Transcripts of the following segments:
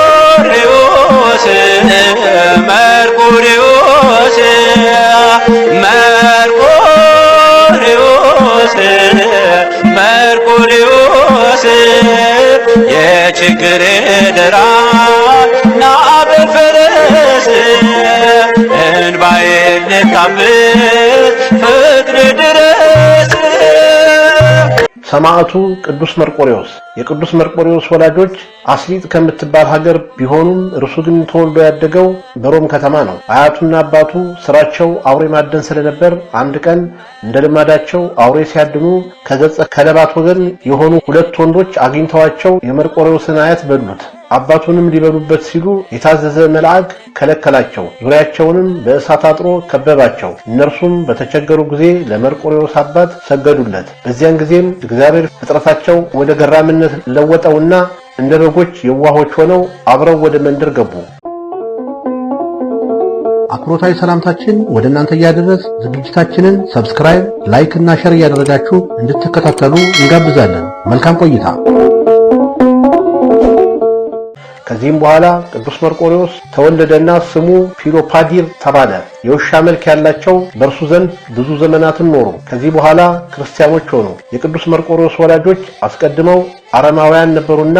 መርቆሬዎስ መርቆሬዎስ መርቆሬዎስ መርቆሬዎስ የችግሬ ደራሽ ና በፈረስ እንባዬን ልታብስ ፍቅር ድረስ። ሰማዕቱ ቅዱስ መርቆሬዎስ። የቅዱስ መርቆሬዎስ ወላጆች አስሊጥ ከምትባል ሀገር ቢሆኑም እርሱ ግን ተወልዶ ያደገው በሮም ከተማ ነው። አያቱና አባቱ ስራቸው አውሬ ማደን ስለነበር አንድ ቀን እንደ ልማዳቸው አውሬ ሲያድኑ ከገጸ ከለባት ወገን የሆኑ ሁለት ወንዶች አግኝተዋቸው የመርቆሬዎስን አያት በሉት። አባቱንም ሊበሉበት ሲሉ የታዘዘ መልአክ ከለከላቸው። ዙሪያቸውንም በእሳት አጥሮ ከበባቸው። እነርሱም በተቸገሩ ጊዜ ለመርቆሬዎስ አባት ሰገዱለት። በዚያን ጊዜም እግዚአብሔር ፍጥረታቸው ወደ ገራምነት ለወጠውና እንደ በጎች የዋሆች ሆነው አብረው ወደ መንደር ገቡ። አክብሮታዊ ሰላምታችን ወደ እናንተ እያደረስ ዝግጅታችንን ሰብስክራይብ፣ ላይክ እና ሼር እያደረጋችሁ እንድትከታተሉ እንጋብዛለን። መልካም ቆይታ። ከዚህም በኋላ ቅዱስ መርቆሬዎስ ተወለደና ስሙ ፊሎፓዲር ተባለ። የውሻ መልክ ያላቸው በእርሱ ዘንድ ብዙ ዘመናትን ኖሩ። ከዚህ በኋላ ክርስቲያኖች ሆኑ። የቅዱስ መርቆሬዎስ ወላጆች አስቀድመው አረማውያን ነበሩና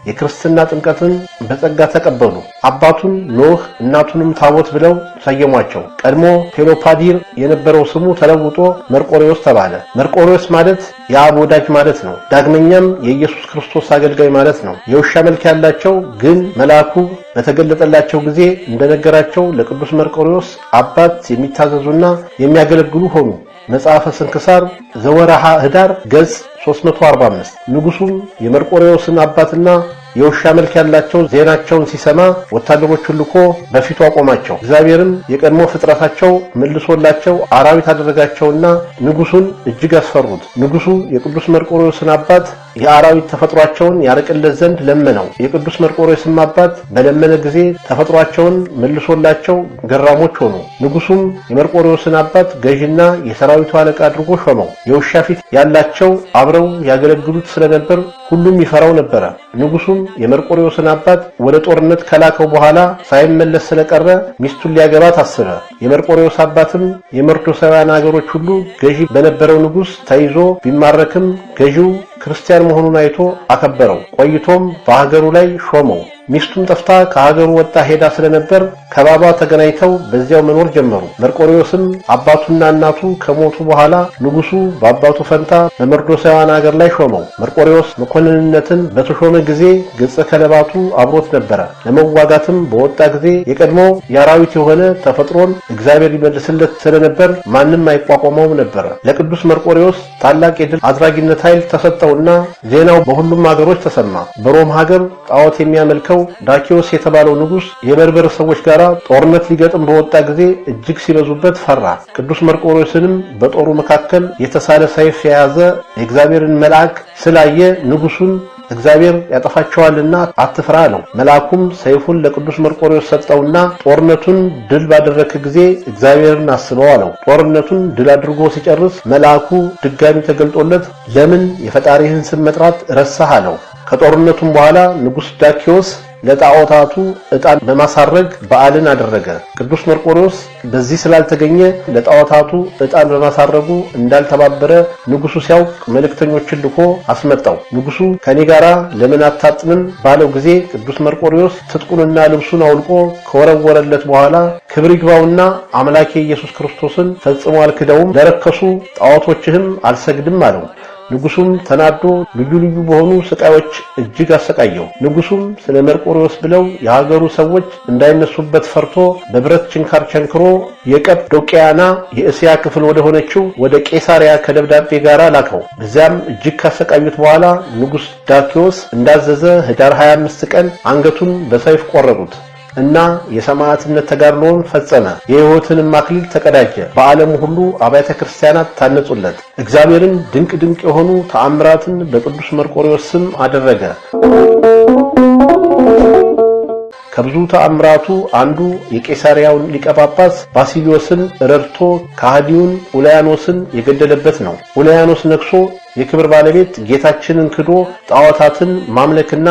የክርስትና ጥምቀትን በጸጋ ተቀበሉ። አባቱን ኖህ እናቱንም ታቦት ብለው ሰየሟቸው። ቀድሞ ፊሎፓዲር የነበረው ስሙ ተለውጦ መርቆሬዎስ ተባለ። መርቆሬዎስ ማለት የአብ ወዳጅ ማለት ነው። ዳግመኛም የኢየሱስ ክርስቶስ አገልጋይ ማለት ነው። የውሻ መልክ ያላቸው ግን መልአኩ በተገለጠላቸው ጊዜ እንደነገራቸው ለቅዱስ መርቆሬዎስ አባት የሚታዘዙና የሚያገለግሉ ሆኑ። መጽሐፈ ስንክሳር ዘወርኀ ኅዳር ገጽ 345። ንጉሡም የመርቆሬዎስን አባትና የውሻ መልክ ያላቸው ዜናቸውን ሲሰማ ወታደሮቹን ልኮ በፊቱ አቆማቸው። እግዚአብሔርም የቀድሞ ፍጥረታቸው መልሶላቸው አራዊት አደረጋቸውና ንጉሡን እጅግ አስፈሩት። ንጉሡ የቅዱስ መርቆሬዎስን አባት የአራዊት ተፈጥሯቸውን ያርቅለት ዘንድ ለመነው። የቅዱስ መርቆሬዎስም አባት በለመነ ጊዜ ተፈጥሯቸውን መልሶላቸው ገራሞች ሆኑ። ንጉሡም የመርቆሬዎስን አባት ገዥና የሰራዊቱ አለቃ አድርጎ ሾመው። የውሻ ፊት ያላቸው አብረው ያገለግሉት ስለነበር ሁሉም ይፈራው ነበረ። ንጉሡም የመርቆሬዎስን አባት ወደ ጦርነት ከላከው በኋላ ሳይመለስ ስለቀረ ሚስቱን ሊያገባ ታሰበ። የመርቆሬዎስ አባትም የመርዶሳውያን አገሮች ሁሉ ገዢ በነበረው ንጉሥ ተይዞ ቢማረክም ገዢው ክርስቲያን መሆኑን አይቶ አከበረው። ቆይቶም በሀገሩ ላይ ሾመው። ሚስቱም ጠፍታ ከሀገሩ ወጣ ሄዳ ስለነበር ከባባ ተገናኝተው በዚያው መኖር ጀመሩ። መርቆሬዎስም አባቱና እናቱ ከሞቱ በኋላ ንጉሡ በአባቱ ፈንታ በመርዶሳውያን አገር ላይ ሾመው። መርቆሬዎስ መኮንንነትን በተሾመ ጊዜ ገጸ ከለባቱ አብሮት ነበረ። ለመዋጋትም በወጣ ጊዜ የቀድሞ የአራዊት የሆነ ተፈጥሮን እግዚአብሔር ይመልስለት ስለነበር ማንም አይቋቋመውም ነበረ። ለቅዱስ መርቆሬዎስ ታላቅ የድል አድራጊነት ኃይል ተሰጠውና ዜናው በሁሉም ሀገሮች ተሰማ። በሮም ሀገር ጣዖት የሚያመልከው ዳኪዎስ የተባለው ንጉሥ የበርበር ሰዎች ጋር ጦርነት ሊገጥም በወጣ ጊዜ እጅግ ሲበዙበት ፈራ። ቅዱስ መርቆሬዎስንም በጦሩ መካከል የተሳለ ሰይፍ የያዘ የእግዚአብሔርን መልአክ ስላየ ንጉሡን እግዚአብሔር ያጠፋቸዋልና አትፍራ አለው። መልአኩም ሰይፉን ለቅዱስ መርቆሬዎስ ሰጠውና ጦርነቱን ድል ባደረከ ጊዜ እግዚአብሔርን አስበው አለው። ጦርነቱን ድል አድርጎ ሲጨርስ መልአኩ ድጋሚ ተገልጦለት ለምን የፈጣሪህን ስም መጥራት ረሳህ አለው። ከጦርነቱም በኋላ ንጉሥ ዳኪዎስ ለጣዖታቱ ዕጣን በማሳረግ በዓልን አደረገ። ቅዱስ መርቆሬዎስ በዚህ ስላልተገኘ ለጣዖታቱ ዕጣን በማሳረጉ እንዳልተባበረ ንጉሡ ሲያውቅ መልእክተኞችን ልኮ አስመጣው። ንጉሡ ከኔ ጋር ለምን አታጥንም ባለው ጊዜ ቅዱስ መርቆሬዎስ ትጥቁንና ልብሱን አውልቆ ከወረወረለት በኋላ ክብር ይግባውና አምላኬ ኢየሱስ ክርስቶስን ፈጽሞ አልክደውም፣ ለረከሱ ጣዖቶችህም አልሰግድም አለው። ንጉሡም ተናዶ ልዩ ልዩ በሆኑ ስቃዮች እጅግ አሰቃየው። ንጉሡም ስለ መርቆሬዎስ ብለው የሀገሩ ሰዎች እንዳይነሱበት ፈርቶ በብረት ችንካር ቸንክሮ የቀጵዶቅያና የእስያ ክፍል ወደ ሆነችው ወደ ቄሳሪያ ከደብዳቤ ጋር ላከው። በዚያም እጅግ ካሰቃዩት በኋላ ንጉሥ ዳኪዎስ እንዳዘዘ ኅዳር 25 ቀን አንገቱን በሰይፍ ቆረጡት እና የሰማዕትነት ተጋድሎውን ፈጸመ። የሕይወትንም አክሊል ተቀዳጀ። በዓለሙ ሁሉ አብያተ ክርስቲያናት ታነጹለት። እግዚአብሔርም ድንቅ ድንቅ የሆኑ ተአምራትን በቅዱስ መርቆሬዎስ ስም አደረገ። ከብዙ ተአምራቱ አንዱ የቄሳሪያውን ሊቀ ጳጳስ ባሲሊዮስን ረድቶ ከሃዲውን ኡልያኖስን የገደለበት ነው። ኡልያኖስ ነግሶ የክብር ባለቤት ጌታችንን ክዶ ጣዖታትን ማምለክና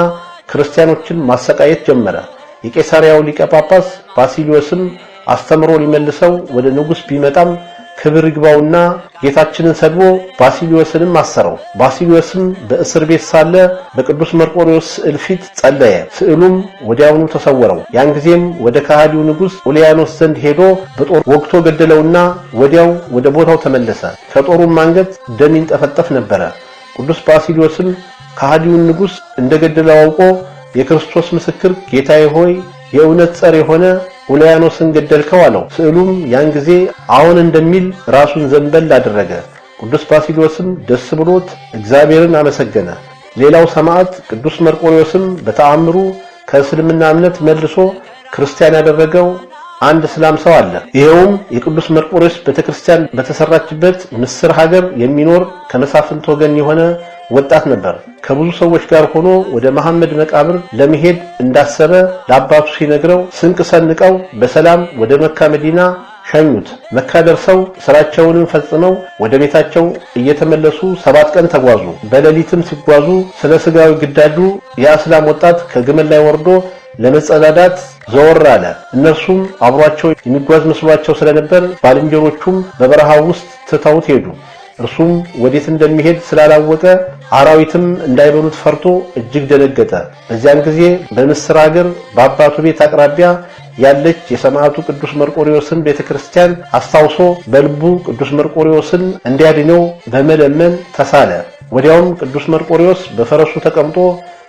ክርስቲያኖችን ማሰቃየት ጀመረ። የቄሳሪያው ሊቀ ጳጳስ ባሲሊዮስም አስተምሮ ሊመልሰው ወደ ንጉሥ ቢመጣም ክብር ይግባውና ጌታችንን ሰድቦ ባሲሊዮስንም አሰረው። ባሲሊዮስም በእስር ቤት ሳለ በቅዱስ መርቆሬዎስ ስዕል ፊት ጸለየ። ስዕሉም ወዲያውኑ ተሰወረው። ያን ጊዜም ወደ ከሃዲው ንጉሥ ኡልያኖስ ዘንድ ሄዶ በጦር ወግቶ ገደለውና ወዲያው ወደ ቦታው ተመለሰ። ከጦሩም አንገት ደም ይንጠፈጠፍ ነበረ። ቅዱስ ባሲሊዮስም ከሃዲውን ንጉሥ እንደገደለው አውቆ የክርስቶስ ምስክር ጌታዬ ሆይ የእውነት ጸር የሆነ ኡልያኖስን ገደልከው አለው። ስዕሉም ያን ጊዜ አሁን እንደሚል ራሱን ዘንበል አደረገ። ቅዱስ ባሲሊዮስም ደስ ብሎት እግዚአብሔርን አመሰገነ። ሌላው ሰማዕት ቅዱስ መርቆሬዎስም በተአምሩ ከእስልምና እምነት መልሶ ክርስቲያን ያደረገው አንድ እስላም ሰው አለ። ይሄውም የቅዱስ መርቆሬዎስ ቤተክርስቲያን በተሰራችበት ምስር ሀገር የሚኖር ከመሳፍንት ወገን የሆነ ወጣት ነበር። ከብዙ ሰዎች ጋር ሆኖ ወደ መሐመድ መቃብር ለመሄድ እንዳሰበ ለአባቱ ሲነግረው ስንቅ ሰንቀው በሰላም ወደ መካ መዲና ሸኙት። መካ ደርሰው ስራቸውንም ፈጽመው ወደ ቤታቸው እየተመለሱ 7 ቀን ተጓዙ። በሌሊትም ሲጓዙ ስለ ስጋዊ ግዳጁ የእስላም ወጣት ከግመል ላይ ወርዶ ለመጸዳዳት ዘወር አለ። እነርሱም አብሯቸው የሚጓዝ መስሏቸው ስለነበር ባልንጀሮቹም በበረሃው ውስጥ ትተውት ሄዱ። እርሱም ወዴት እንደሚሄድ ስላላወቀ አራዊትም እንዳይበሉት ፈርቶ እጅግ ደነገጠ። በዚያን ጊዜ በምስር ሀገር በአባቱ ቤት አቅራቢያ ያለች የሰማዕቱ ቅዱስ መርቆሬዎስን ቤተክርስቲያን አስታውሶ በልቡ ቅዱስ መርቆሬዎስን እንዲያድነው በመለመን ተሳለ። ወዲያውም ቅዱስ መርቆሬዎስ በፈረሱ ተቀምጦ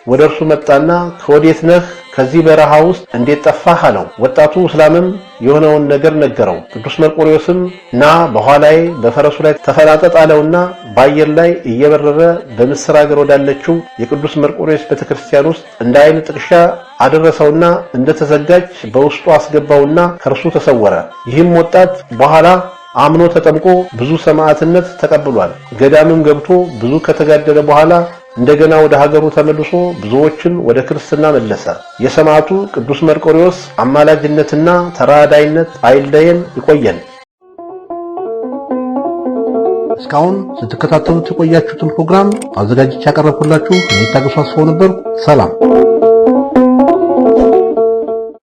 ወደ እርሱ መጣና ከወዴት ነህ? ከዚህ በረሃ ውስጥ እንዴት ጠፋህ? አለው። ወጣቱ እስላምም የሆነውን ነገር ነገረው። ቅዱስ መርቆሬዎስም ና በኋላዬ በፈረሱ ላይ ተፈናጠጥ አለውና በአየር ላይ እየበረረ በምስር ሀገር ወዳለችው የቅዱስ መርቆሬዎስ ቤተክርስቲያን ውስጥ እንደ ዓይን ጥቅሻ አደረሰውና እንደተዘጋጅ በውስጡ አስገባውና ከእርሱ ተሰወረ። ይህም ወጣት በኋላ አምኖ ተጠምቆ ብዙ ሰማዕትነት ተቀብሏል። ገዳምም ገብቶ ብዙ ከተጋደለ በኋላ እንደገና ወደ ሀገሩ ተመልሶ ብዙዎችን ወደ ክርስትና መለሰ። የሰማዕቱ ቅዱስ መርቆሬዎስ አማላጅነትና ተራዳይነት አይለየን፣ ይቆየን። እስካሁን ስትከታተሉት የቆያችሁትን ፕሮግራም አዘጋጅቼ ያቀረብኩላችሁ እኔ ታገሱ አስፋው ነበርኩ። ሰላም።